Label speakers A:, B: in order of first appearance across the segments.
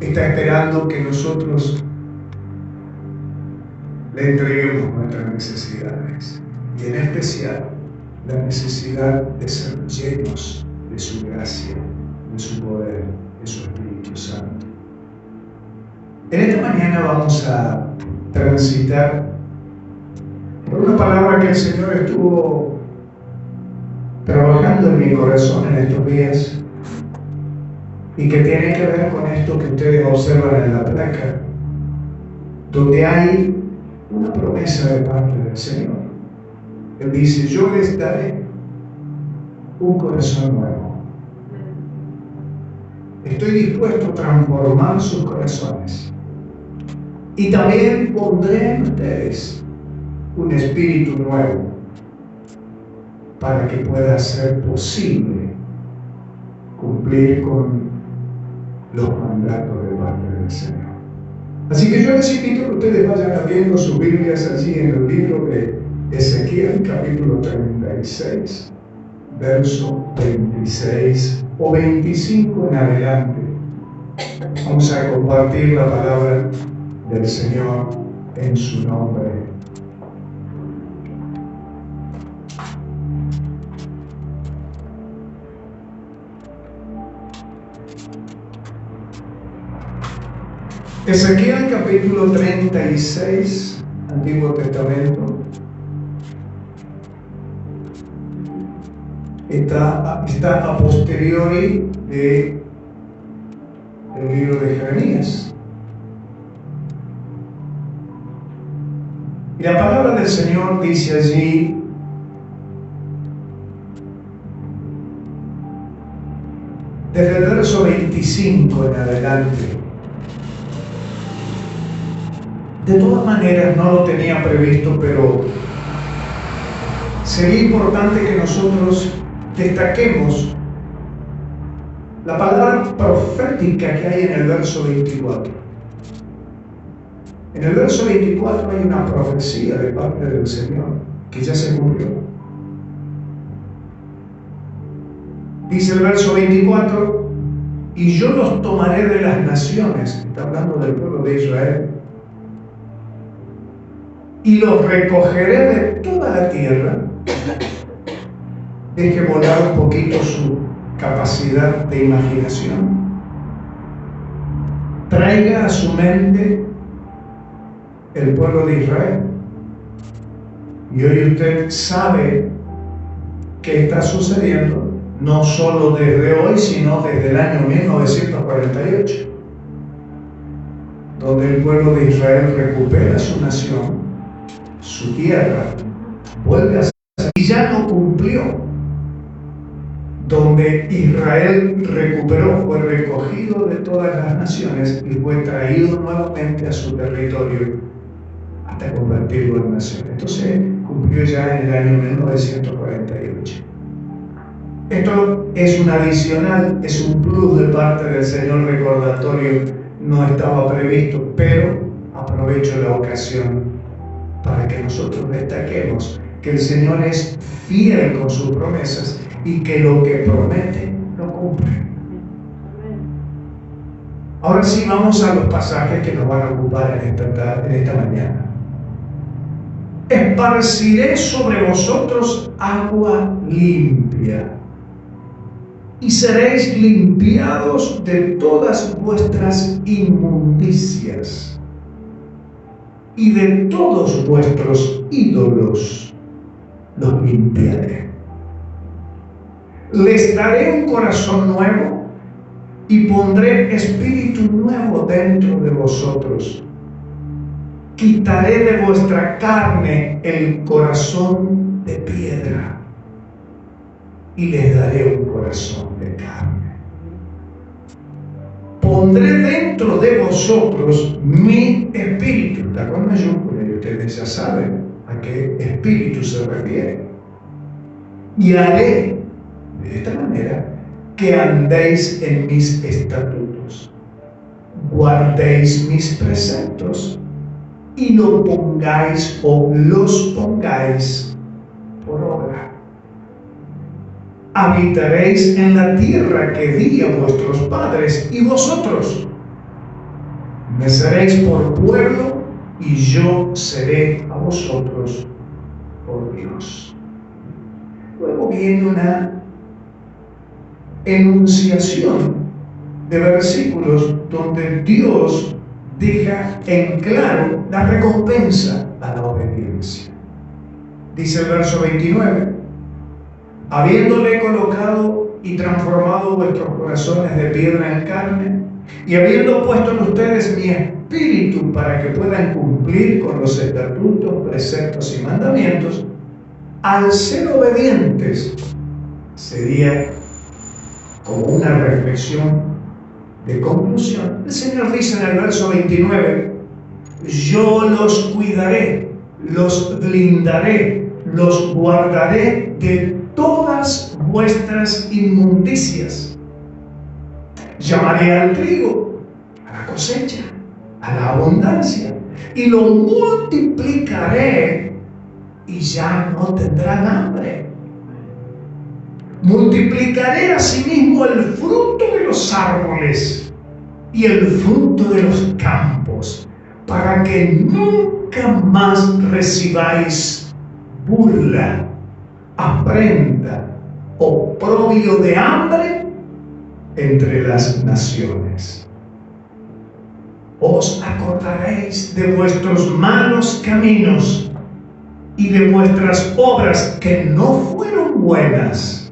A: está esperando que nosotros le entreguemos nuestras necesidades, y en especial la necesidad de ser llenos de su gracia, de su poder, de su Espíritu Santo. En esta mañana vamos a transitar por una palabra que el Señor estuvo trabajando en mi corazón en estos días y que tiene que ver con esto que ustedes observan en la placa, donde hay una promesa de parte del Señor. Él dice: yo les daré un corazón nuevo. Estoy dispuesto a transformar sus corazones, y también pondré en ustedes un espíritu nuevo para que pueda ser posible cumplir con los mandatos de parte del Señor. Así que yo les invito a que ustedes vayan abriendo sus Biblias allí en el libro de Ezequiel, capítulo 36, verso 26 o 25 en adelante. Vamos a compartir la palabra del Señor en su nombre. Ezequiel capítulo 36, Antiguo Testamento, está a posteriori del libro de Jeremías. Y la palabra del Señor dice allí: desde el verso 25 en adelante. De todas maneras, no lo tenía previsto, pero sería importante que nosotros destaquemos la palabra profética que hay en el verso 24. En el verso 24 hay una profecía de parte del Señor que ya se cumplió. Dice el verso 24: y yo los tomaré de las naciones, está hablando del pueblo de Israel, y los recogeré de toda la tierra. Deje volar un poquito su capacidad de imaginación. Traiga a su mente el pueblo de Israel. Y hoy usted sabe que está sucediendo, no solo desde hoy, sino desde el año 1948, donde el pueblo de Israel recupera su nación, su tierra, vuelve a ser, y ya no cumplió, donde Israel recuperó, fue recogido de todas las naciones y fue traído nuevamente a su territorio hasta convertirlo en nación. Entonces cumplió ya en el año 1948. Esto es un adicional, es un plus de parte del Señor recordatorio, no estaba previsto, pero aprovecho la ocasión para que nosotros destaquemos que el Señor es fiel con sus promesas y que lo que promete lo cumple. Ahora sí, vamos a los pasajes que nos van a ocupar en esta mañana. Esparciré sobre vosotros agua limpia, y seréis limpiados de todas vuestras inmundicias, y de todos vuestros ídolos los limpiaré. Les daré un corazón nuevo y pondré espíritu nuevo dentro de vosotros. Quitaré de vuestra carne el corazón de piedra y les daré un corazón de carne. Pondré dentro de vosotros mi espíritu, está con mayúscula y ustedes ya saben a qué espíritu se refiere. Y haré de esta manera que andéis en mis estatutos, guardéis mis preceptos y los pongáis por obra. Habitaréis en la tierra que di a vuestros padres, y vosotros Me seréis por pueblo y yo seré a vosotros por Dios. Luego viene una enunciación de versículos donde Dios deja en claro la recompensa a la obediencia. Dice el verso 29, habiéndole colocado y transformado vuestros corazones de piedra en carne, y habiendo puesto en ustedes mi espíritu para que puedan cumplir con los estatutos, preceptos y mandamientos, al ser obedientes, sería como una reflexión de conclusión. El Señor dice en el verso 29, yo los cuidaré, los blindaré, los guardaré de todas vuestras inmundicias. Llamaré al trigo, a la cosecha, a la abundancia, y lo multiplicaré y ya no tendrán hambre. Multiplicaré asimismo el fruto de los árboles y el fruto de los campos, para que nunca más recibáis burla, afrenta, oprobio de hambre entre las naciones. Os acordaréis de vuestros malos caminos y de vuestras obras que no fueron buenas,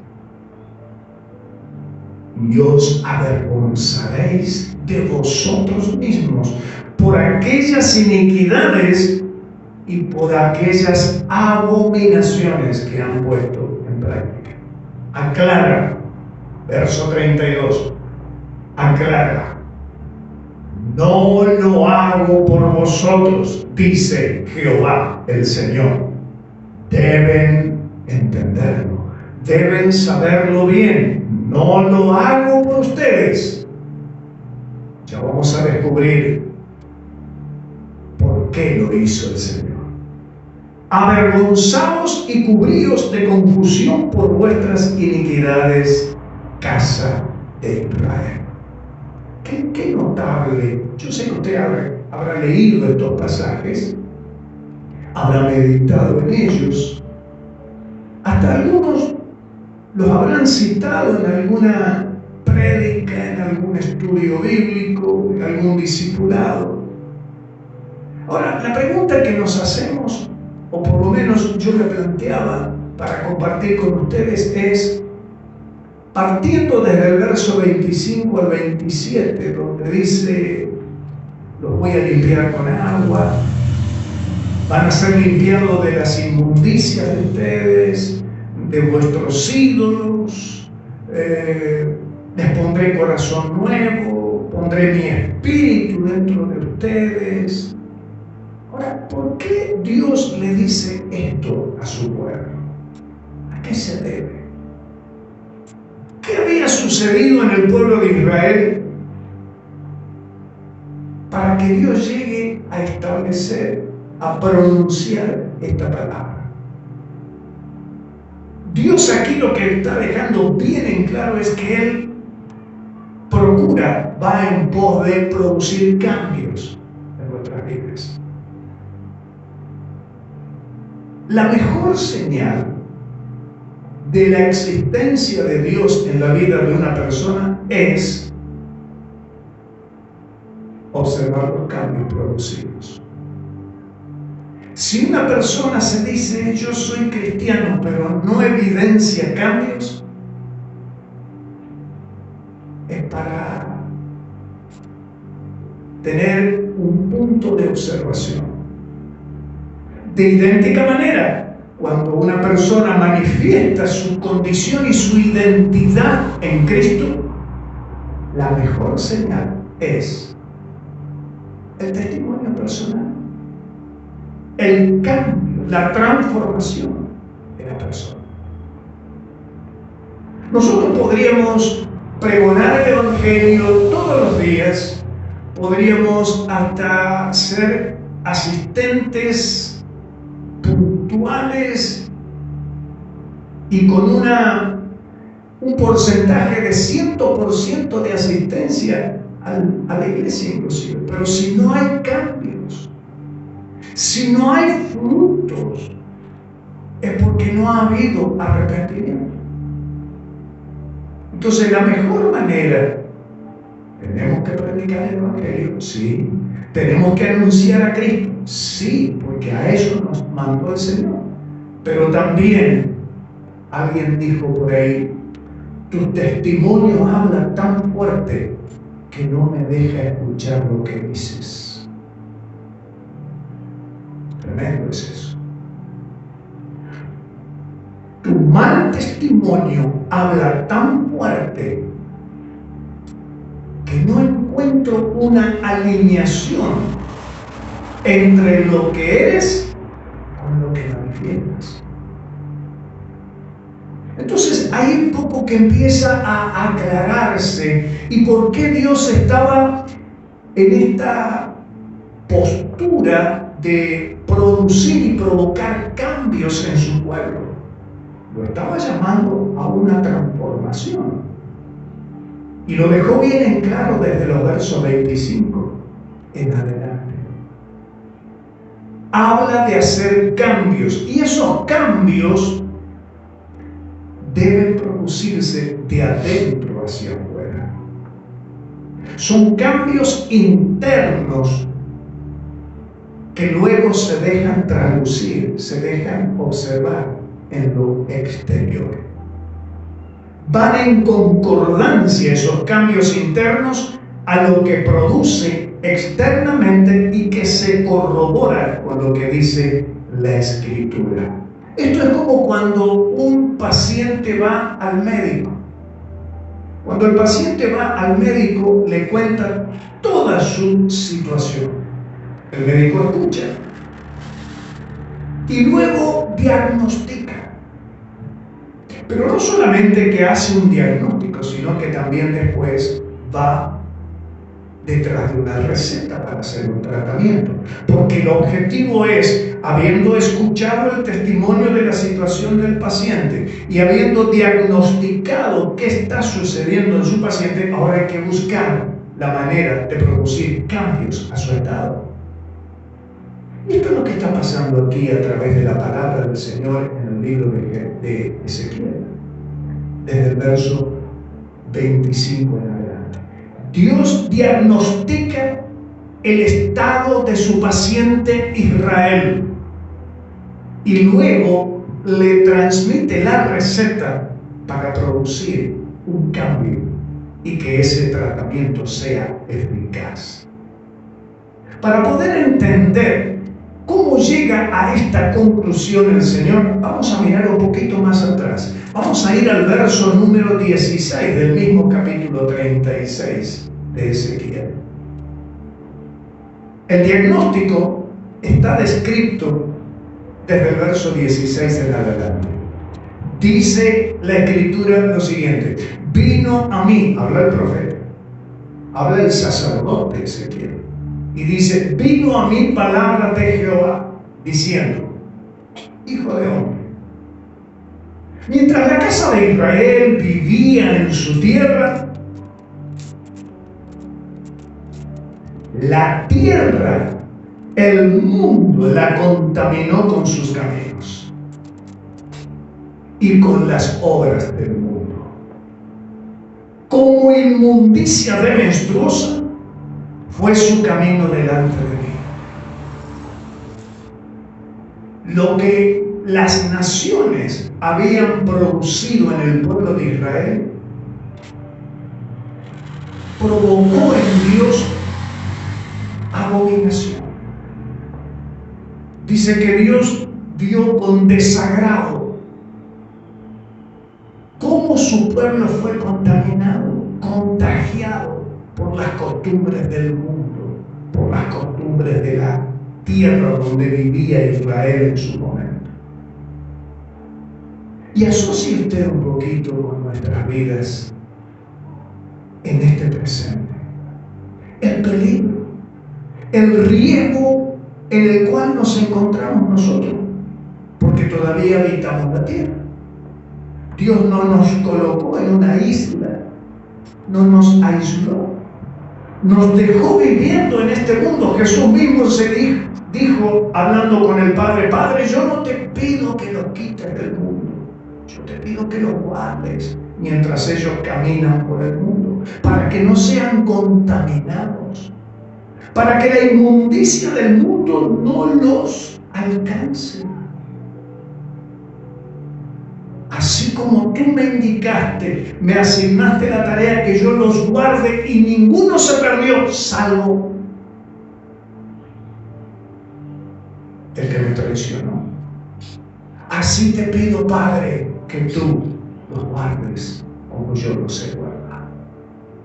A: y os avergonzaréis de vosotros mismos por aquellas iniquidades y por aquellas abominaciones que han puesto en práctica. Aclara, verso 32, aclara, no lo hago por vosotros, dice Jehová el Señor. Deben entenderlo, deben saberlo bien. No lo hago por ustedes. Ya vamos a descubrir por qué lo hizo el Señor. Avergonzaos y cubríos de confusión por vuestras iniquidades, casa de Israel. Qué notable. Yo sé que usted habrá leído estos pasajes, habrá meditado en ellos, hasta algunos los habrán citado en alguna prédica, en algún estudio bíblico, en algún discipulado. Ahora, la pregunta que nos hacemos, o por lo menos yo me planteaba para compartir con ustedes, es, partiendo desde el verso 25 al 27, donde dice, los voy a limpiar con agua, van a ser limpiados de las inmundicias de ustedes, de vuestros ídolos, les pondré corazón nuevo, pondré mi espíritu dentro de ustedes. Ahora, ¿por qué Dios le dice esto a su pueblo? ¿A qué se debe? ¿Qué había sucedido en el pueblo de Israel para que Dios llegue a establecer, a pronunciar esta palabra? Dios aquí lo que está dejando bien en claro es que Él procura, va en pos de producir cambios en nuestras vidas. La mejor señal de la existencia de Dios en la vida de una persona es observar los cambios producidos. Si una persona se dice, yo soy cristiano, pero no evidencia cambios, es para tener un punto de observación. De idéntica manera, cuando una persona manifiesta su condición y su identidad en Cristo, la mejor señal es el testimonio personal, el cambio, la transformación de la persona. Nosotros podríamos pregonar el Evangelio todos los días, podríamos hasta ser asistentes puntuales y con un porcentaje de 100% de asistencia a la iglesia inclusive. Pero si no hay cambios, si no hay frutos, es porque no ha habido arrepentimiento. Entonces la mejor manera, tenemos que predicar el Evangelio, sí. Tenemos que anunciar a Cristo, sí, porque a eso nos mandó el Señor. Pero también, alguien dijo por ahí, tu testimonio habla tan fuerte que no me deja escuchar lo que dices. Tremendo es eso. Tu mal testimonio habla tan fuerte que no encuentro una alineación entre lo que eres con lo que manifiestas. Entonces hay un poco que empieza a aclararse y por qué Dios estaba en esta postura de producir y provocar cambios en su pueblo. Lo estaba llamando a una transformación. Y lo dejó bien en claro desde los versos 25 en adelante. Habla de hacer cambios y esos cambios deben producirse de adentro hacia afuera. Son cambios internos que luego se dejan traducir, se dejan observar en lo exterior. Van en concordancia esos cambios internos a lo que produce externamente y que se corrobora con lo que dice la Escritura. Esto es como cuando un paciente va al médico. Cuando el paciente va al médico, le cuenta toda su situación. El médico escucha y luego diagnostica. Pero no solamente que hace un diagnóstico, sino que también después va detrás de una receta para hacer un tratamiento. Porque el objetivo es, habiendo escuchado el testimonio de la situación del paciente y habiendo diagnosticado qué está sucediendo en su paciente, ahora hay que buscar la manera de producir cambios a su estado. Y esto es lo que está pasando aquí a través de la palabra del Señor en el libro de Ezequiel, desde el verso 25 en adelante. Dios diagnostica el estado de su paciente Israel y luego le transmite la receta para producir un cambio y que ese tratamiento sea eficaz. Para poder entender ¿cómo llega a esta conclusión el Señor? Vamos a mirar un poquito más atrás. Vamos a ir al verso número 16 del mismo capítulo 36 de Ezequiel. El diagnóstico está descrito desde el verso 16 en adelante. Dice la Escritura lo siguiente: vino a mí, habla el profeta, habla el sacerdote Ezequiel. Y dice, vino a mí palabra de Jehová, diciendo, hijo de hombre, mientras la casa de Israel vivía en su tierra, la tierra, el mundo la contaminó con sus caminos y con las obras del mundo. Como inmundicia de menstruosa, fue su camino delante de mí. Lo que las naciones habían producido en el pueblo de Israel provocó en Dios abominación. Dice que Dios vio con desagrado cómo su pueblo fue contaminado, contagiado por las costumbres del mundo, por las costumbres de la tierra donde vivía Israel en su momento. Y asocie usted un poquito con nuestras vidas en este presente. El peligro, el riesgo en el cual nos encontramos nosotros, porque todavía habitamos la tierra. Dios no nos colocó en una isla, no nos aisló. nos dejó viviendo en este mundo. Jesús mismo se dijo, hablando con el Padre: Padre, yo no te pido que los quites del mundo, yo te pido que los guardes mientras ellos caminan por el mundo, para que no sean contaminados, para que la inmundicia del mundo no los alcance. Así como tú me indicaste, me asignaste la tarea que yo los guarde, y ninguno se perdió, salvo el que me traicionó. Así te pido, Padre, que tú los guardes como yo los he guardado.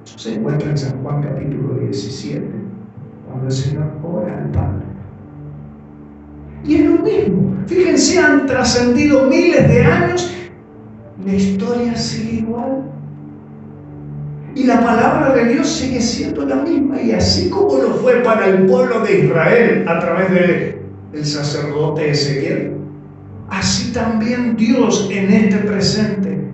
A: Eso se encuentra en San Juan capítulo 17, cuando el Señor ora al Padre. Y es lo mismo. Fíjense, han trascendido miles de años, la historia sigue igual. Y la palabra de Dios sigue siendo la misma. Y así como lo fue para el pueblo de Israel a través del sacerdote Ezequiel, así también Dios en este presente,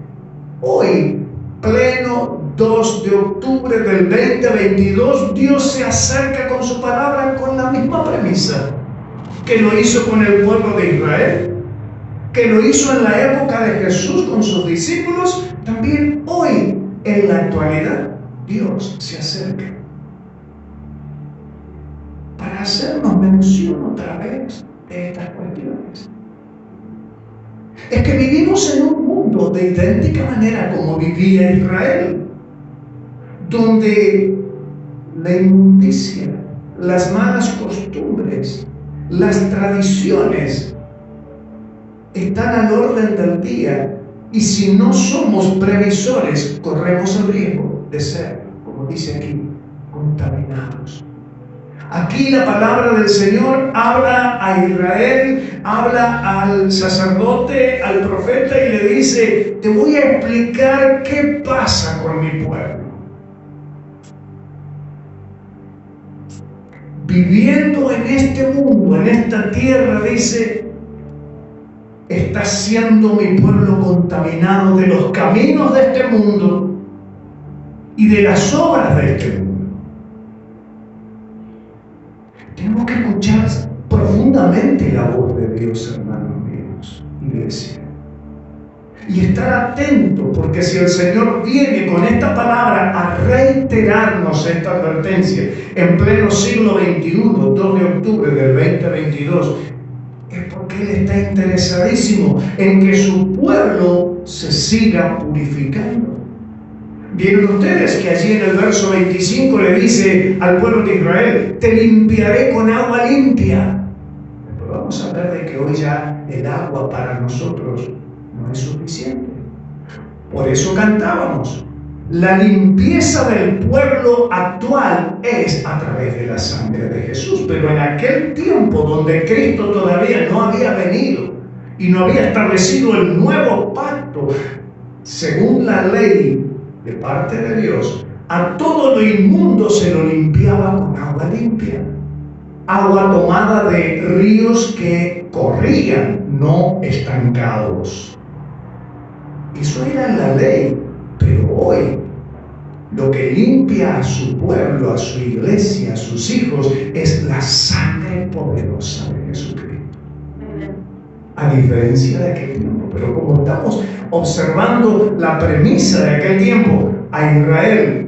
A: hoy, pleno 2 de octubre del 2022, Dios se acerca con su palabra con la misma premisa que lo hizo con el pueblo de Israel, que lo hizo en la época de Jesús con sus discípulos. También hoy, en la actualidad, Dios se acerca para hacernos mención otra vez de estas cuestiones. Es que vivimos en un mundo de idéntica manera como vivía Israel, donde la inmundicia, las malas costumbres, las tradiciones están al orden del día, y si no somos previsores, corremos el riesgo de ser, como dice aquí, contaminados. Aquí la palabra del Señor habla a Israel, habla al sacerdote, al profeta, y le dice: te voy a explicar qué pasa con mi pueblo. Viviendo en este mundo, en esta tierra, dice, está siendo mi pueblo contaminado de los caminos de este mundo y de las obras de este mundo. Tenemos que escuchar profundamente la voz de Dios, hermanos míos, iglesia, y estar atentos, porque si el Señor viene con esta palabra a reiterarnos esta advertencia en pleno siglo XXI, 2 de octubre del 2022, es porque Él está interesadísimo en que su pueblo se siga purificando. Vieron ustedes que allí en el verso 25 le dice al pueblo de Israel: te limpiaré con agua limpia. Pero vamos a ver de que hoy ya el agua para nosotros no es suficiente. Por eso cantábamos: la limpieza del pueblo actual es a través de la sangre de Jesús. Pero en aquel tiempo donde Cristo todavía no había venido y no había establecido el nuevo pacto, según la ley de parte de Dios, a todo lo inmundo se lo limpiaba con agua limpia, agua tomada de ríos que corrían, no estancados. Eso era la ley. Pero hoy, lo que limpia a su pueblo, a su iglesia, a sus hijos, es la sangre poderosa de Jesucristo. A diferencia de aquel tiempo. Pero como estamos observando la premisa de aquel tiempo, a Israel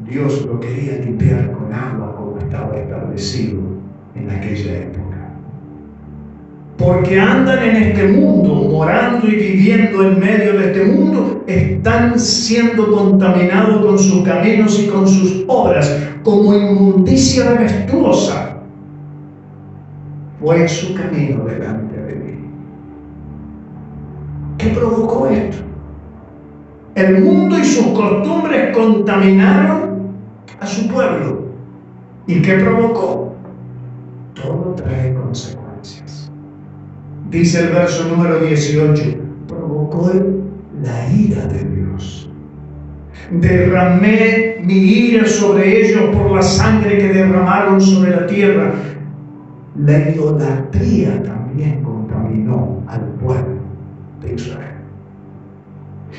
A: Dios lo quería limpiar con agua, como estaba establecido en aquella época. Porque andan en este mundo, morando y viviendo en medio de este mundo, están siendo contaminados con sus caminos y con sus obras, como inmundicia demestruosa fue su camino delante de mí. ¿Qué provocó esto? El mundo y sus costumbres contaminaron a su pueblo. ¿Y qué provocó? Todo trae consecuencias. Dice el verso número 18, provocó la ira de Dios. Derramé mi ira sobre ellos por la sangre que derramaron sobre la tierra. La idolatría también contaminó al pueblo de Israel.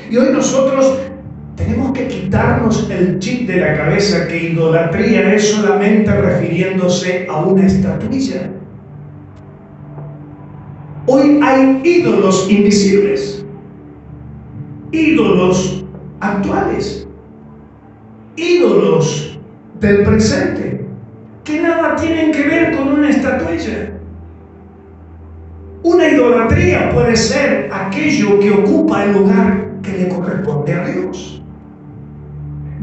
A: Y hoy nosotros Tenemos que quitarnos el chip de la cabeza que idolatría es solamente refiriéndose a una estatuilla. Hoy hay ídolos invisibles, ídolos actuales, ídolos del presente, que nada tienen que ver con una estatuilla. Una idolatría puede ser aquello que ocupa el lugar que le corresponde a Dios.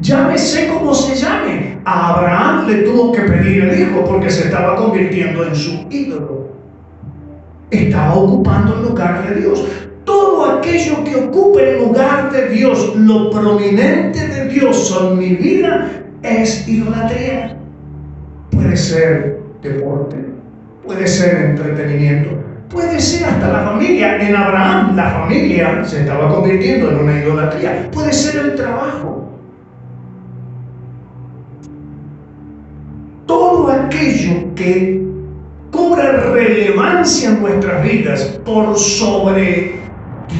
A: Llámese como se llame. A Abraham le tuvo que pedir el hijo porque se estaba convirtiendo en su ídolo. Estaba ocupando el lugar de Dios. Todo aquello que ocupe el lugar de Dios, lo prominente de Dios en mi vida, es idolatría. Puede ser deporte, puede ser entretenimiento, puede ser hasta la familia. En Abraham la familia se estaba convirtiendo en una idolatría. Puede ser el trabajo. Todo aquello que cobra relevancia en nuestras vidas por sobre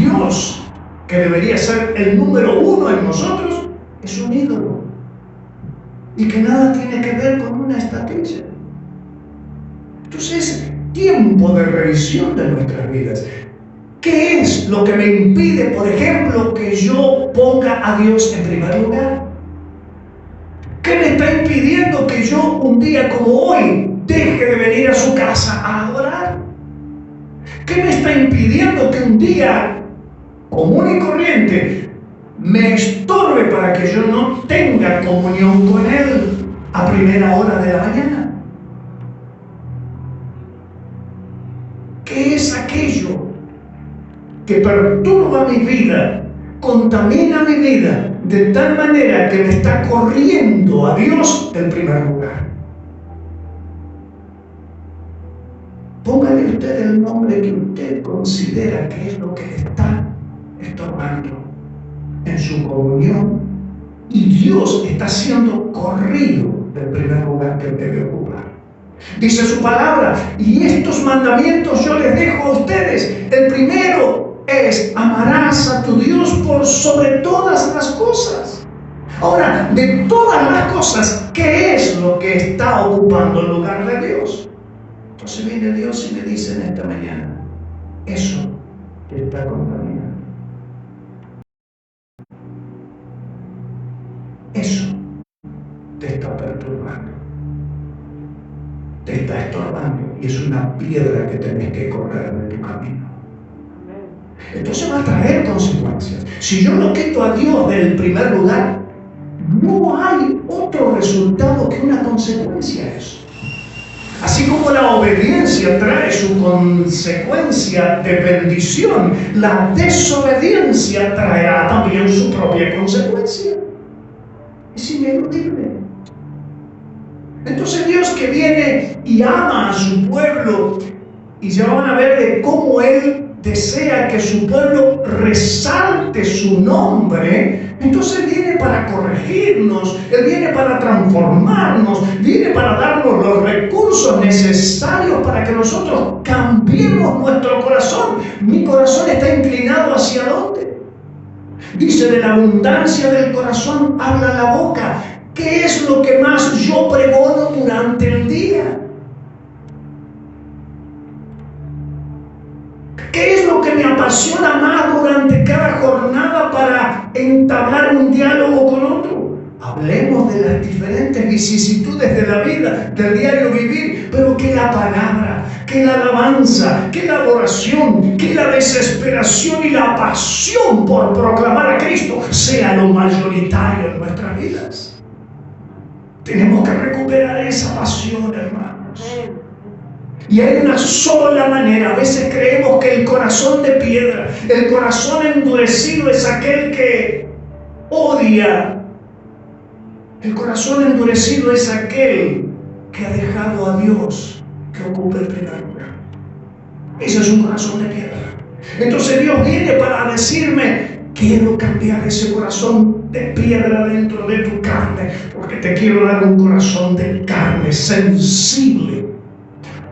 A: Dios, que debería ser el número uno en nosotros, es un ídolo. Y que nada tiene que ver con una estatuilla. Entonces, tiempo de revisión de nuestras vidas. ¿Qué es lo que me impide, por ejemplo, que yo ponga a Dios en primer lugar? ¿Qué me está impidiendo que yo un día como hoy deje de venir a su casa a adorar? ¿Qué me está impidiendo que un día común y corriente me estorbe para que yo no tenga comunión con Él a primera hora de la mañana? ¿Qué es aquello que perturba mi vida, contamina mi vida, de tal manera que me está corriendo a Dios en primer lugar? Póngale usted el nombre que usted considera que es lo que le está estorbando en su comunión, y Dios está siendo corrido del primer lugar que debe ocupar. Dice su palabra: y estos mandamientos yo les dejo a ustedes. El primero es: amarás a tu Dios por sobre todas las cosas. Ahora, de todas las cosas, ¿qué es lo que está ocupando el lugar de Dios? Entonces viene Dios y le dice en esta mañana: eso te está contaminando. Eso te está perturbando, te está estorbando, y es una piedra que tenés que correr de tu camino. Entonces va a traer consecuencias. Si yo no quito a Dios del primer lugar, no hay otro resultado que una consecuencia a eso. Así como la obediencia trae su consecuencia de bendición, la desobediencia traerá también su propia consecuencia. Es ineludible. Entonces Dios, que viene y ama a su pueblo, y ya van a ver de cómo Él desea que su pueblo resalte su nombre, entonces viene para corregirnos, Él viene para transformarnos, viene para darnos los recursos necesarios para que nosotros cambiemos nuestro corazón. Mi corazón está inclinado ¿hacia dónde? Dice: de la abundancia del corazón habla la boca. ¿Qué es lo que más yo pregono durante el día? ¿Qué es lo que me apasiona más durante cada jornada para entablar un diálogo con otro? Hablemos de las diferentes vicisitudes de la vida, del diario vivir, pero que la palabra, que la alabanza, que la adoración, que la desesperación y la pasión por proclamar a Cristo sea lo mayoritario en nuestras vidas. Tenemos que recuperar esa pasión, hermanos. Y hay una sola manera. A veces creemos que el corazón de piedra, el corazón endurecido, es aquel que odia. El corazón endurecido es aquel que ha dejado a Dios que ocupe el primer lugar. Ese es un corazón de piedra. Entonces Dios viene para decirme: quiero cambiar ese corazón de piedra dentro de tu carne, porque te quiero dar un corazón de carne, sensible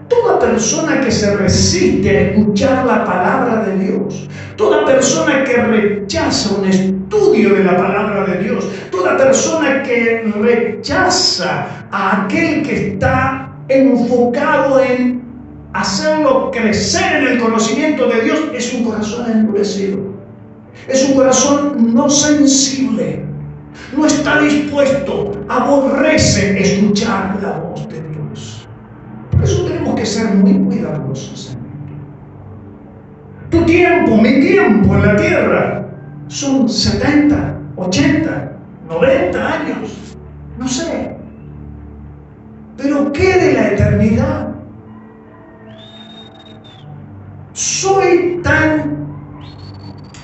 A: Toda persona que se resiste a escuchar la palabra de Dios, toda persona que rechaza un estudio de la palabra de Dios, toda persona que rechaza a aquel que está enfocado en hacerlo crecer en el conocimiento de Dios, es un corazón endurecido, es un corazón no sensible, no está dispuesto, aborrece escuchar la voz de Dios. Por eso tenemos que ser muy cuidadosos. Tu tiempo, mi tiempo en la tierra son 70, 80, 90 años, no sé. Pero ¿qué de la eternidad? Soy tan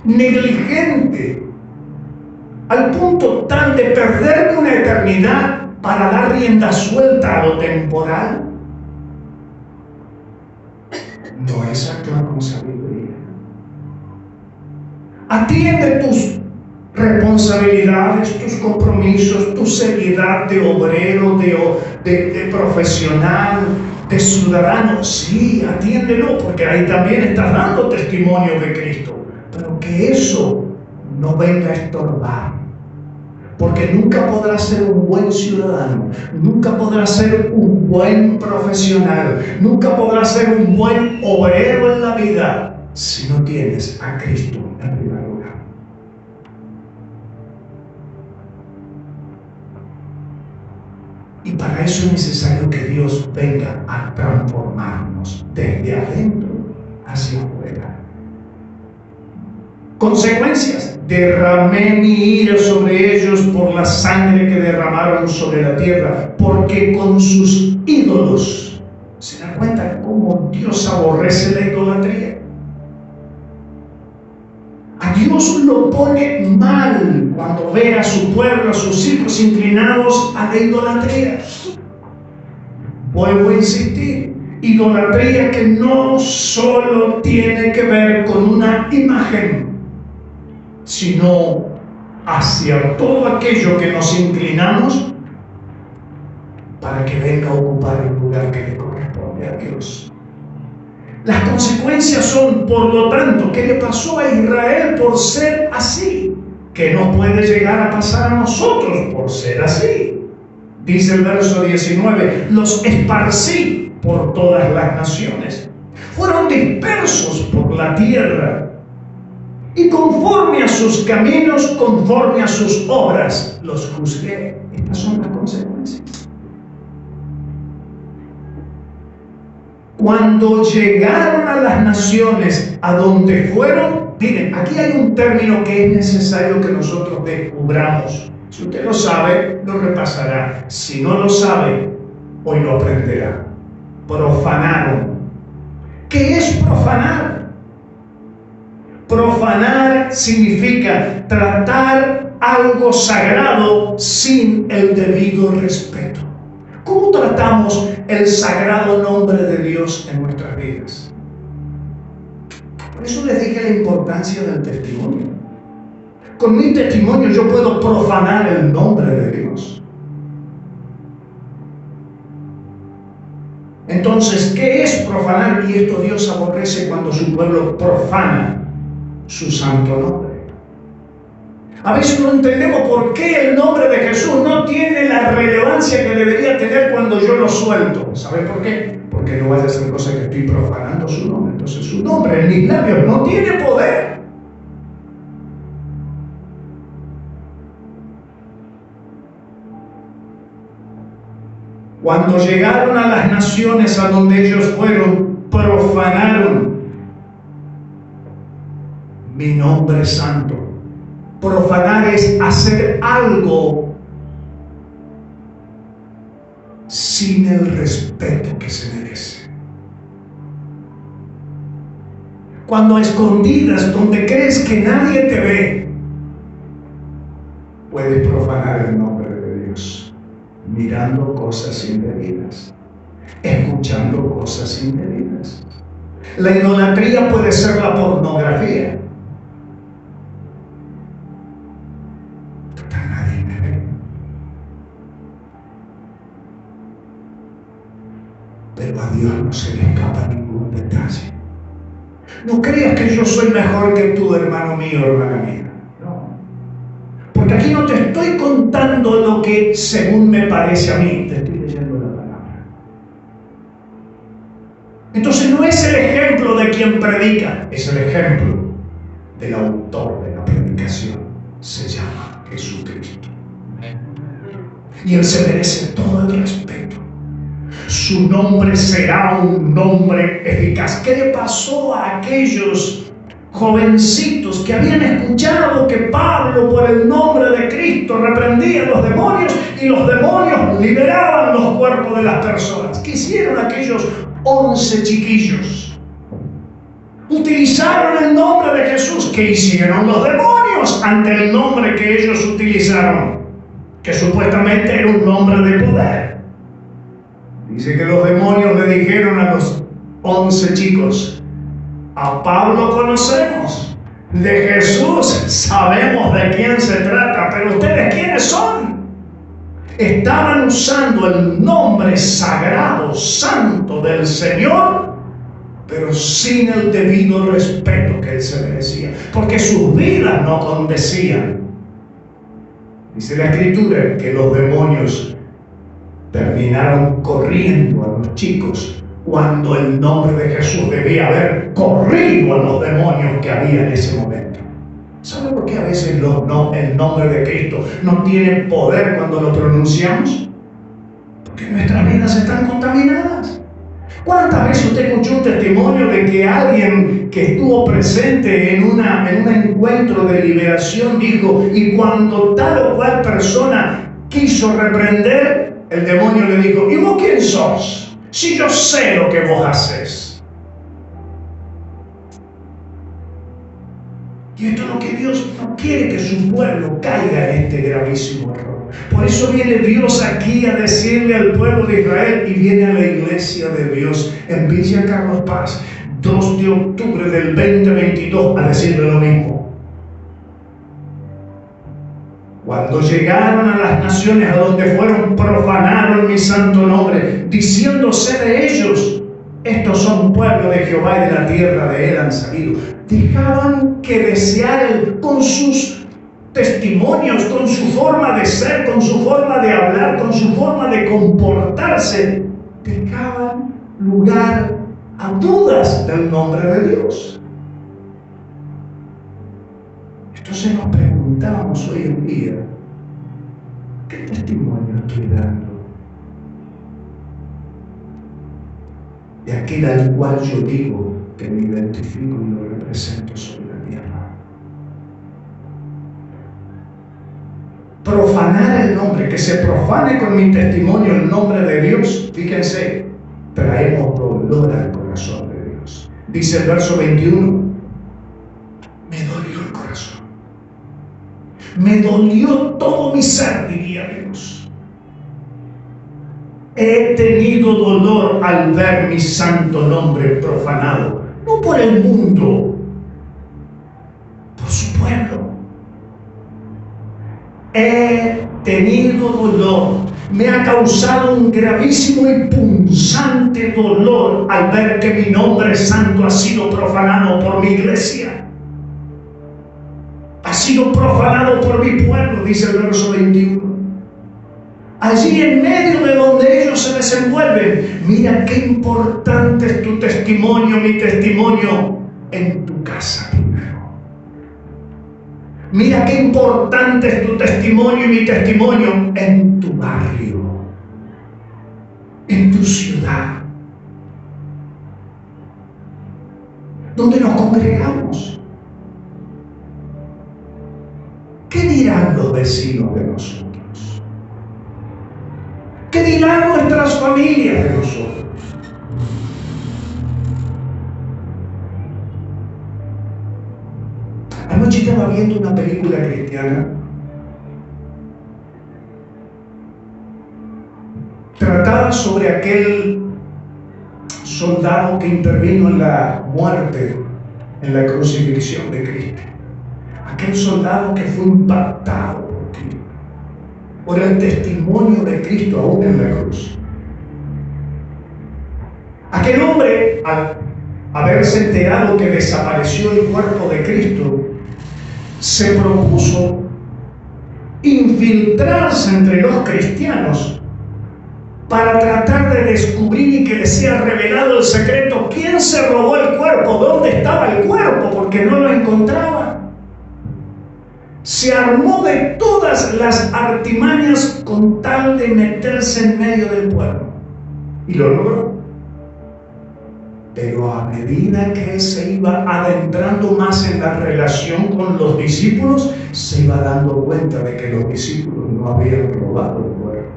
A: negligente al punto tal de perderme una eternidad para dar rienda suelta a lo temporal. No es actuar con sabiduría. Atiende tus responsabilidades, tus compromisos, tu seriedad de obrero, de profesional, de ciudadano. Sí, atiéndelo, porque ahí también estás dando testimonio de Cristo. Pero que eso no venga a estorbar. Porque nunca podrás ser un buen ciudadano, nunca podrás ser un buen profesional, nunca podrás ser un buen obrero en la vida si no tienes a Cristo en primer lugar. Y para eso es necesario que Dios venga a transformarnos desde adentro hacia afuera. Consecuencias: derramé mi ira sobre ellos por la sangre que derramaron sobre la tierra, porque con sus ídolos. ¿Se dan cuenta cómo Dios aborrece la idolatría? A Dios lo pone mal cuando ve a su pueblo, a sus hijos inclinados a la idolatría. Vuelvo a insistir, idolatría que no solo tiene que ver con una imagen, sino hacia todo aquello que nos inclinamos para que venga a ocupar el lugar que le corresponde a Dios. Las consecuencias son, por lo tanto, ¿qué le pasó a Israel por ser así? ¿Qué nos puede llegar a pasar a nosotros por ser así? Dice el verso 19, los esparcí por todas las naciones. Fueron dispersos por la tierra. Y conforme a sus caminos, conforme a sus obras, los juzgué. Estas son las consecuencias. Cuando llegaron a las naciones a donde fueron, miren, aquí hay un término que es necesario que nosotros descubramos. Si usted lo sabe, lo repasará. Si no lo sabe, hoy lo aprenderá. Profanaron. ¿Qué es profanar? Profanar significa tratar algo sagrado sin el debido respeto. ¿Cómo tratamos el sagrado nombre de Dios en nuestras vidas? Por eso les dije la importancia del testimonio. Con mi testimonio yo puedo profanar el nombre de Dios. Entonces, ¿qué es profanar? Y esto Dios aborrece cuando su pueblo profana su santo nombre. A veces no entendemos por qué el nombre de Jesús no tiene la relevancia que debería tener cuando yo lo suelto. ¿Sabes por qué? Porque no vaya a ser cosa que estoy profanando su nombre. Entonces su nombre en mis labios no tiene poder. Cuando llegaron a las naciones a donde ellos fueron, profanaron mi nombre santo. Profanar es hacer algo sin el respeto que se merece. Cuando a escondidas, donde crees que nadie te ve, puedes profanar el nombre de Dios, mirando cosas indebidas, escuchando cosas indebidas. La idolatría puede ser la pornografía. pero a Dios no se le escapa ningún detalle. No creas que yo soy mejor que tú, hermano mío, hermana mía. No. Porque aquí no te estoy contando lo que según me parece a mí, te estoy leyendo la palabra. Entonces no es el ejemplo de quien predica, es el ejemplo del autor de la predicación. Se llama Jesucristo. Y Él se merece todo el respeto. Su nombre será un nombre eficaz. ¿Qué le pasó a aquellos jovencitos que habían escuchado que Pablo, por el nombre de Cristo, reprendía a los demonios y los demonios liberaban los cuerpos de las personas? ¿Qué hicieron aquellos 11 chiquillos? Utilizaron el nombre de Jesús. ¿Qué hicieron los demonios ante el nombre que ellos utilizaron? Que supuestamente era un nombre de poder. Dice que los demonios le dijeron a los 11 chicos: a Pablo conocemos, de Jesús sabemos de quién se trata, pero ¿ustedes quiénes son? Estaban usando el nombre sagrado, santo del Señor, pero sin el debido respeto que Él se merecía, porque sus vidas no condecían. Dice la Escritura que los demonios terminaron corriendo a los chicos cuando el nombre de Jesús debía haber corrido a los demonios que había en ese momento. ¿Sabe por qué a veces el nombre de Cristo no tiene poder cuando lo pronunciamos? Porque nuestras vidas están contaminadas. ¿Cuántas veces usted escuchó un testimonio de que alguien que estuvo presente en un encuentro de liberación dijo: y cuando tal o cual persona quiso reprender, el demonio le dijo: ¿y vos quién sos? Si yo sé lo que vos haces. Y esto es lo que Dios no quiere, que su pueblo caiga en este gravísimo error. Por eso viene Dios aquí a decirle al pueblo de Israel, y viene a la iglesia de Dios en Villa Carlos Paz, 2 de octubre del 2022, a decirle lo mismo. Cuando llegaron a las naciones a donde fueron, profanaron mi santo nombre, diciéndose de ellos: estos son pueblo de Jehová, y de la tierra de Él han salido. Dejaban que desear con sus testimonios, con su forma de ser, con su forma de hablar, con su forma de comportarse, dejaban lugar a dudas del nombre de Dios. Entonces nos preguntamos hoy en día: ¿qué testimonio estoy dando de aquel al cual yo digo que me identifico y lo represento sobre la tierra? Profanar el nombre, que se profane con mi testimonio el nombre de Dios, fíjense, traemos dolor al corazón de Dios. Dice el verso 21, me dolió el corazón, me dolió todo mi ser, diría Dios. He tenido dolor al ver mi santo nombre profanado, no por el mundo, por su pueblo. He tenido dolor, me ha causado un gravísimo y punzante dolor al ver que mi nombre santo ha sido profanado por mi iglesia. Ha sido profanado por mi pueblo, dice el verso 21. Allí en medio de donde ellos se desenvuelven, mira qué importante es tu testimonio, mi testimonio, en tu casa primero. Mira qué importante es tu testimonio y mi testimonio en tu barrio, en tu ciudad, donde nos congregamos. ¿Qué dirán los vecinos de nosotros? ¿Qué dirán nuestras familias de nosotros? Anoche estaba viendo una película cristiana. Trataba sobre aquel soldado que intervino en la muerte, en la crucifixión de Cristo. Aquel soldado que fue impactado por el testimonio de Cristo aún en la cruz. Aquel hombre, al haberse enterado que desapareció el cuerpo de Cristo, se propuso infiltrarse entre los cristianos para tratar de descubrir y que les sea revelado el secreto. ¿Quién se robó el cuerpo? ¿Dónde estaba el cuerpo? Porque no lo encontraban. Se armó de todas las artimañas con tal de meterse en medio del pueblo. Y lo logró. Pero a medida que él se iba adentrando más en la relación con los discípulos, se iba dando cuenta de que los discípulos no habían robado el cuerpo.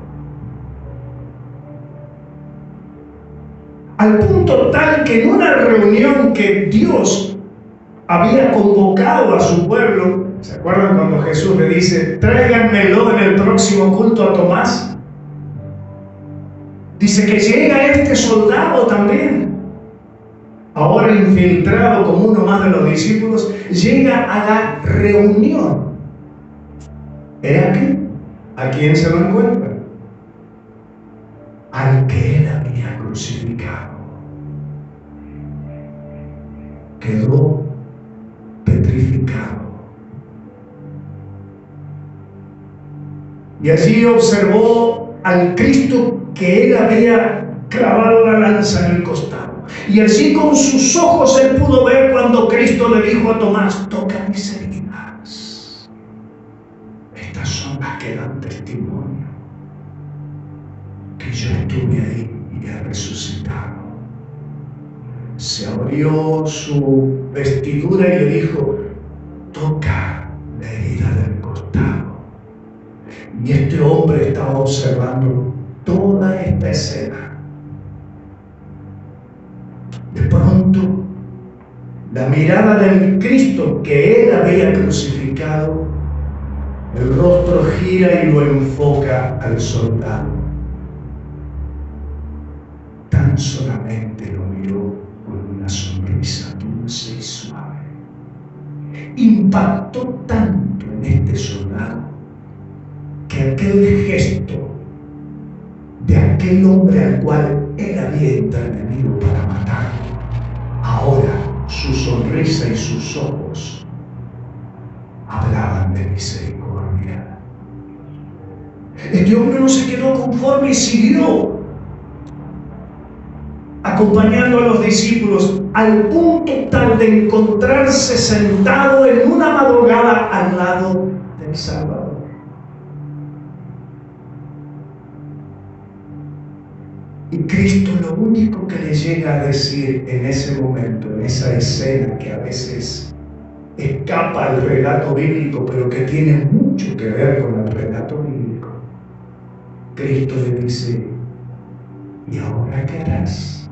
A: Al punto tal que en una reunión que Dios había convocado a su pueblo, ¿se acuerdan cuando Jesús le dice, tráiganmelo en el próximo culto a Tomás? Dice que llega este soldado también, ahora infiltrado como uno más de los discípulos, llega a la reunión. ¿He aquí? ¿A quién se lo encuentra? Al que él había crucificado. Quedó petrificado. Y allí observó al Cristo que él había clavado la lanza en el costado. Y allí con sus ojos él pudo ver cuando Cristo le dijo a Tomás, toca mis heridas. Estas son las que dan testimonio que yo estuve ahí y he resucitado. Se abrió su vestidura y le dijo, toca la herida del costado. Y este hombre estaba observando toda esta escena. De pronto, la mirada del Cristo que él había crucificado, el rostro gira y lo enfoca al soldado. Tan solamente lo miró con una sonrisa dulce y suave. Impactó tanto en este soldado que aquel gesto de aquel hombre al cual él había intervenido para matarlo, ahora su sonrisa y sus ojos hablaban de misericordia. Este hombre no se quedó conforme y siguió acompañando a los discípulos al punto tal de encontrarse sentado en una madrugada al lado del Salvador. Y Cristo lo único que le llega a decir en ese momento, en esa escena que a veces escapa al relato bíblico, pero que tiene mucho que ver con el relato bíblico, Cristo le dice, ¿y ahora qué harás?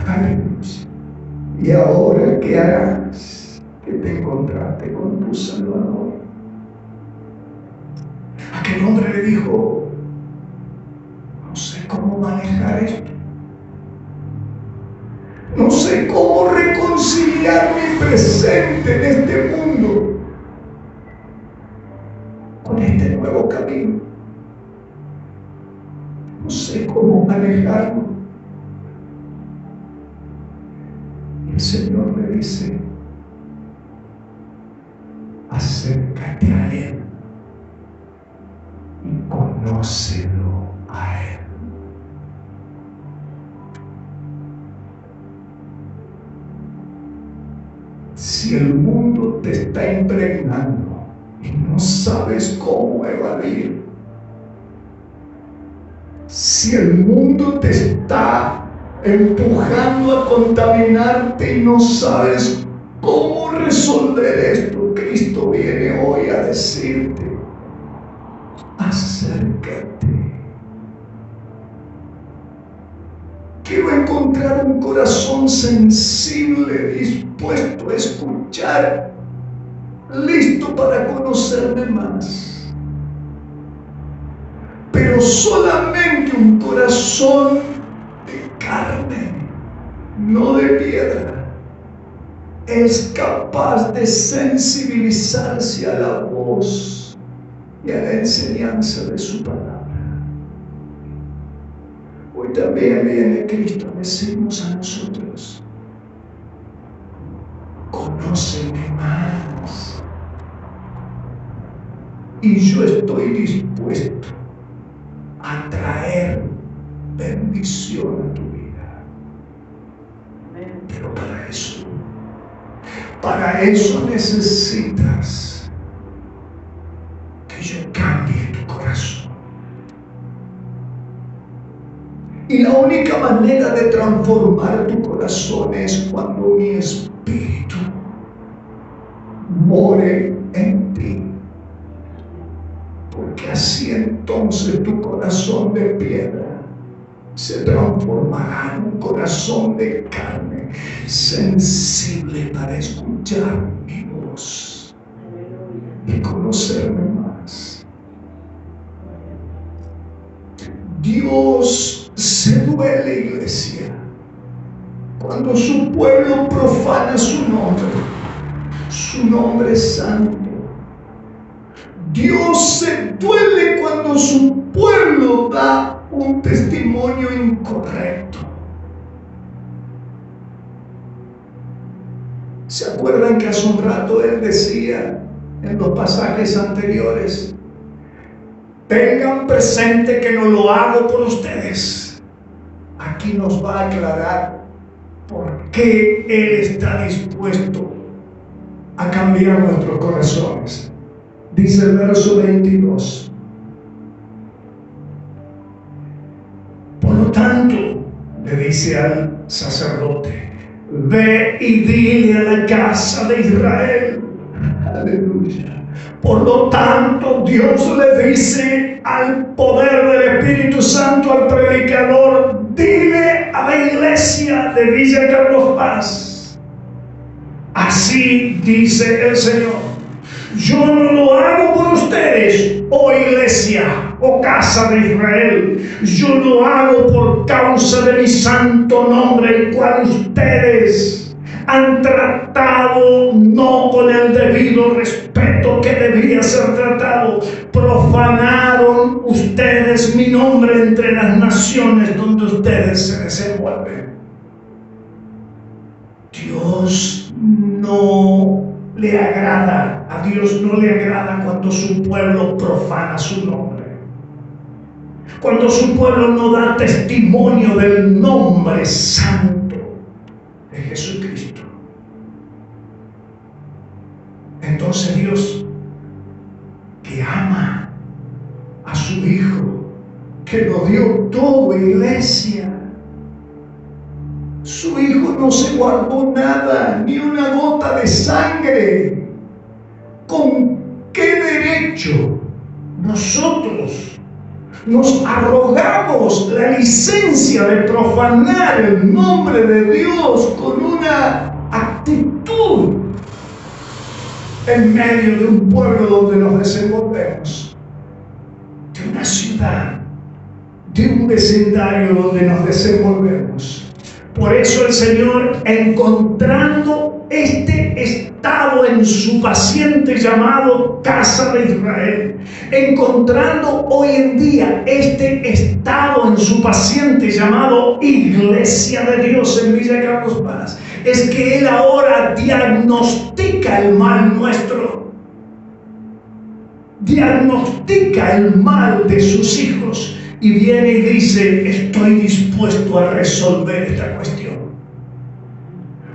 A: Aleluya. ¿Y ahora qué harás? Que te encontraste con tu Salvador. Aquel hombre le dijo, no sé cómo manejar esto. No sé cómo reconciliar mi presente en este mundo con este nuevo camino. No sé cómo manejarlo. Y el Señor le dice, acércate a Él y conócelo a Él. Si el mundo te está impregnando y no sabes cómo evadir, si el mundo te está empujando a contaminarte y no sabes cómo resolver esto, Cristo viene hoy a decirte, acércate. Quiero encontrar un corazón sensible, dispuesto a escuchar, listo para conocerme más. Pero solamente un corazón de carne, no de piedra, es capaz de sensibilizarse a la voz y a la enseñanza de su palabra. Hoy también viene Cristo a decirnos a nosotros: conóceme más. Y yo estoy dispuesto a traer bendición a tu vida. Pero para eso necesitas que yo cambie tu corazón. Y la única manera de transformar tu corazón es cuando mi espíritu more en ti. Porque así entonces tu corazón de piedra se transformará en un corazón de carne, sensible para escuchar mi voz y conocerme más. Dios se duele, iglesia, cuando su pueblo profana su nombre santo. Dios se duele cuando su pueblo da un testimonio incorrecto. ¿Se acuerdan que hace un rato él decía en los pasajes anteriores: tengan presente que no lo hago por ustedes? Aquí nos va a aclarar por qué él está dispuesto a cambiar nuestros corazones. Dice el verso 22: por lo tanto, le dice al sacerdote, ve y dile a la casa de Israel. Aleluya. Por lo tanto, Dios le dice al poder del Espíritu Santo, al predicador: dile a la iglesia de Villa Carlos Paz, así dice el Señor: yo no lo hago por ustedes, oh iglesia, oh casa de Israel. Yo lo hago por causa de mi santo nombre, el cual ustedes han tratado no con el debido respeto que debía ser tratado. Profanaron ustedes mi nombre entre las naciones donde ustedes se desenvuelven. Dios no le agrada, a Dios no le agrada cuando su pueblo profana su nombre, cuando su pueblo no da testimonio del nombre santo de Jesucristo. Entonces Dios, que ama a su Hijo, que lo dio todo, iglesia, su Hijo no se guardó nada, ni una gota de sangre. ¿Con qué derecho nosotros nos arrogamos la licencia de profanar el nombre de Dios con una actitud en medio de un pueblo donde nos desenvolvemos, de una ciudad, de un vecindario donde nos desenvolvemos? Por eso el Señor, encontrando este estado en su paciente llamado Casa de Israel, encontrando hoy en día este estado en su paciente llamado Iglesia de Dios en Villa Carlos Paz, es que Él ahora diagnostica el mal nuestro, diagnostica el mal de sus hijos, y viene y dice: estoy dispuesto a resolver esta cuestión,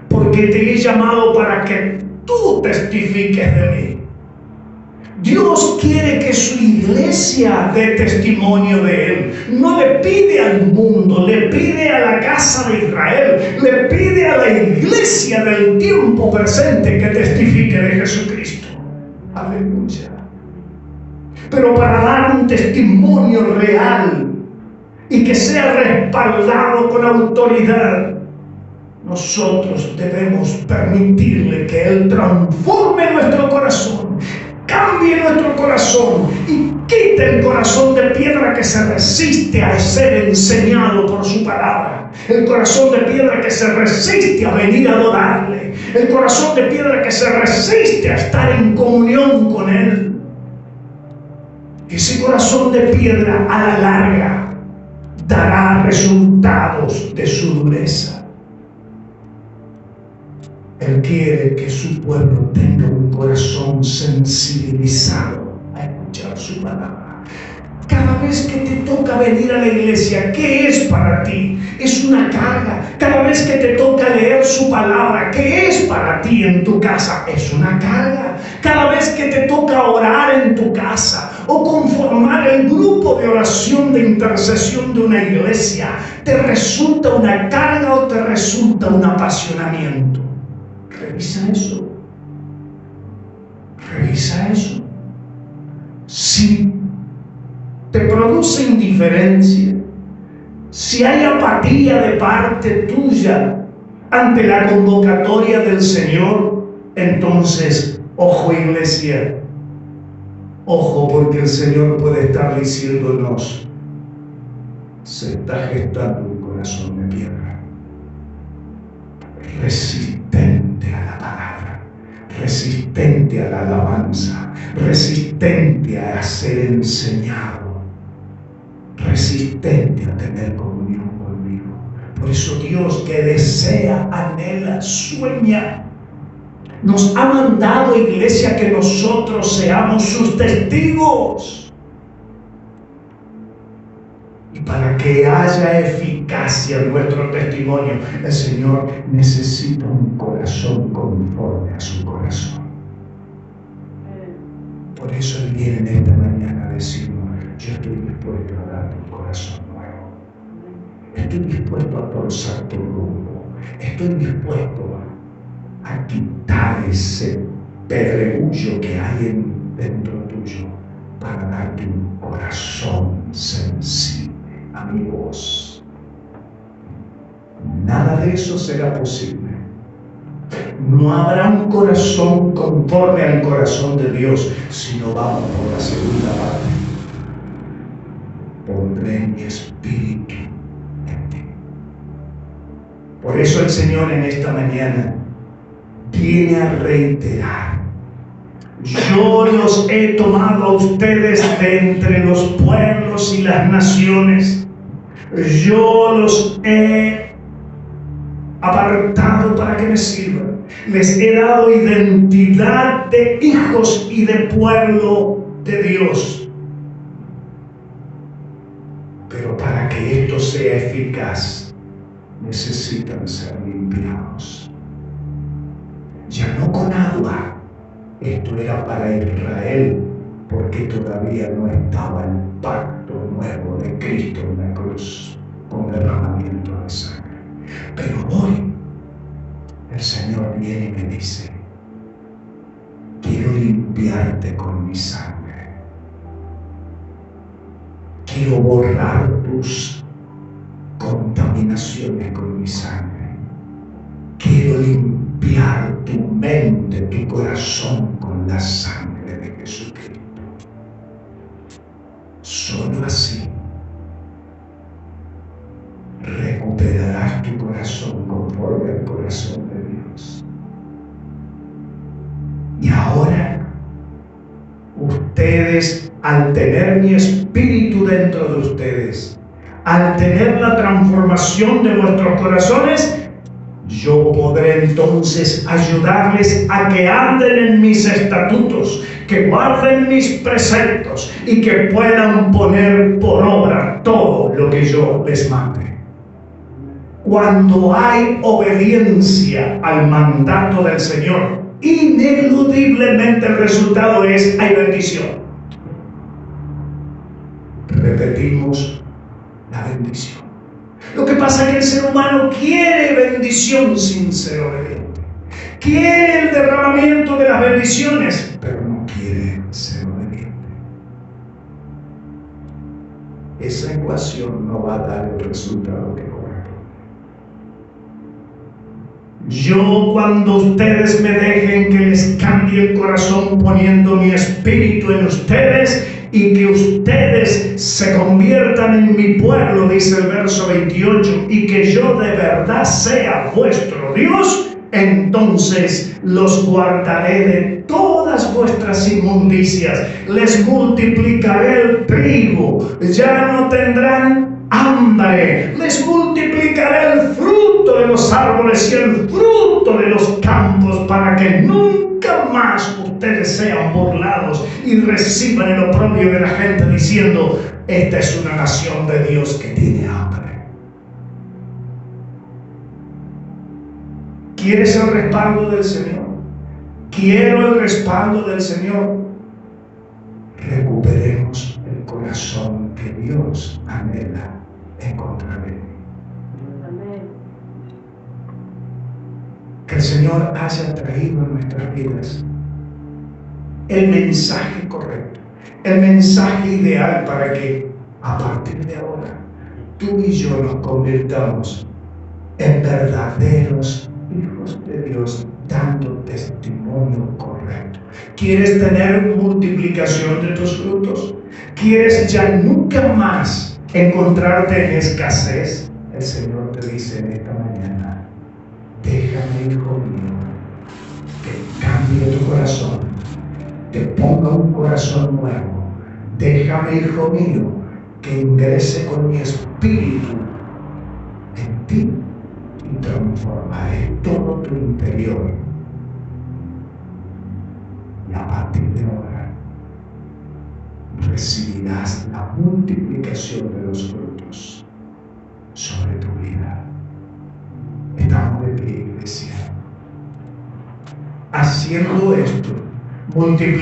A: porque te he llamado para que tú testifiques de mí. Dios quiere que su iglesia dé testimonio de Él. No le pide al mundo, le pide a la casa de Israel, le pide a la iglesia del tiempo presente que testifique de Jesucristo. Aleluya. Pero para dar un testimonio real y que sea respaldado con autoridad, nosotros debemos permitirle que Él transforme nuestro corazón, cambie nuestro corazón y quite el corazón de piedra que se resiste a ser enseñado por su palabra, el corazón de piedra que se resiste a venir a adorarle, el corazón de piedra que se resiste a estar en comunión con Él. Ese corazón de piedra a la larga dará resultados de su dureza. Él quiere que su pueblo tenga un corazón sensibilizado a escuchar su palabra. Cada vez que te toca venir a la iglesia, ¿qué es para ti? Es una carga. Cada vez que te toca leer su palabra, ¿qué es para ti en tu casa? Es una carga. Cada vez que te toca orar en tu casa o conformar el grupo de oración de intercesión de una iglesia, ¿te resulta una carga o te resulta un apasionamiento? Revisa eso. Revisa eso. Si te produce indiferencia, si hay apatía de parte tuya ante la convocatoria del Señor, entonces, ojo iglesia, ojo, porque el Señor puede estar diciéndonos, se está gestando un corazón de piedra, resistente a la palabra, resistente a la alabanza, resistente a ser enseñado, resistente a tener comunión conmigo. Por eso Dios, que desea, anhela, sueña, nos ha mandado, iglesia, que nosotros seamos sus testigos. Y para que haya eficacia en nuestro testimonio, el Señor necesita un corazón conforme a su corazón. Por eso Él viene en esta mañana a decirnos, yo estoy dispuesto a darte un corazón nuevo. Estoy dispuesto a torcer tu rumbo. Estoy dispuesto a quitar ese pedregullo que hay dentro tuyo para darte un corazón sensible a mi voz. Nada de eso será posible. No habrá un corazón conforme al corazón de Dios si no vamos por la segunda parte. Pondré mi espíritu en ti. Por eso el Señor en esta mañana viene a reiterar: yo los he tomado a ustedes de entre los pueblos y las naciones. Yo los he apartado para que me sirvan. Les he dado identidad de hijos y de pueblo de Dios. Pero para que esto sea eficaz, necesitan ser limpiados. Ya no con agua. Esto era para Israel, porque todavía no estaba el pacto nuevo de Cristo en la cruz, con derramamiento de sangre. Pero hoy el Señor viene y me dice: quiero limpiarte con mi sangre. Quiero borrar tus contaminaciones con mi sangre. Quiero limpiar tu mente, tu corazón con la sangre de Jesucristo. Solo así recuperarás tu corazón conforme al corazón de Dios. Y ahora, ustedes, al tener mi espíritu dentro de ustedes, al tener la transformación de vuestros corazones, yo podré entonces ayudarles a que anden en mis estatutos, que guarden mis preceptos y que puedan poner por obra todo lo que yo les mande. Cuando hay obediencia al mandato del Señor, ineludiblemente el resultado es: hay bendición. Repetimos: la bendición. Lo que pasa es que el ser humano quiere bendición sin ser obediente. Quiere el derramamiento de las bendiciones, pero no quiere ser obediente. Esa ecuación no va a dar el resultado que corresponde. Yo, cuando ustedes me dejen que les cambie el corazón poniendo mi espíritu en ustedes y que ustedes se conviertan en mi pueblo, dice el verso 28, y que yo de verdad sea vuestro Dios, entonces los guardaré de todas vuestras inmundicias, les multiplicaré el trigo, ya no tendrán hambre, les multiplicaré el fruto de los árboles y el fruto de los campos, para que nunca más ustedes sean burlados y reciban el oprobio de la gente diciendo: esta es una nación de Dios que tiene hambre. ¿Quieres el respaldo del Señor? Quiero el respaldo del Señor. Recuperemos el corazón que Dios anhela encontrar en mí. Que el Señor haya traído a nuestras vidas el mensaje correcto, el mensaje ideal para que a partir de ahora tú y yo nos convirtamos en verdaderos hijos de Dios, dando testimonio correcto. ¿Quieres tener multiplicación de tus frutos? ¿Quieres ya nunca más encontrarte en escasez? El Señor te dice en esta mañana: déjame, hijo mío, que cambie tu corazón, te ponga un corazón nuevo. Déjame, hijo mío, que ingrese con mi espíritu en ti y transformaré todo tu interior. Y a partir de ahora recibirás la multiplicación de los frutos sobre tu vida. Estamos de pie, iglesia. Haciendo esto, multiplicando